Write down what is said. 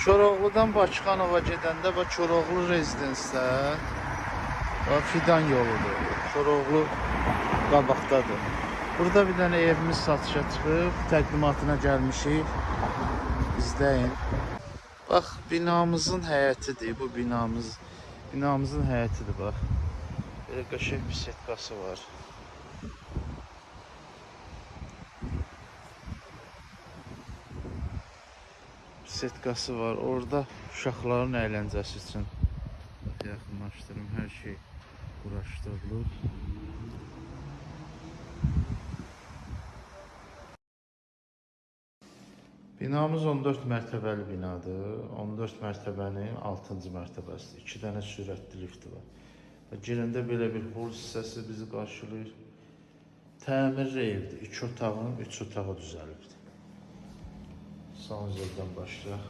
Çoroğludan Bakıxanova gedəndə və Çoroğlu rezidensiya və Fidan yoludur. Çoroğlu qabaqdadır. Burada bir dənə evimiz satışa çıxıb, təqdimatına gəlmişik. İzləyin. Bax, binamızın həyətidir. Bu binamızın həyətidir, bax. Belə qəşəng bir setkası var. Setkası var. Orada uşaqların əyləncəsi üçün yaxınlaşdırım. Hər şey quraşdırılıb. Binamız 14 mərtəbəli binadır. 14 mərtəbənin 6-cı mərtəbəsidir. 2 dənə sürətli lifti var. Girəndə belə bir hol hissəsi bizi qarşılayır. Təmirli evdir. 2 otağın 3 otağı düzəlibdir. Sanuzəldən başlayaq.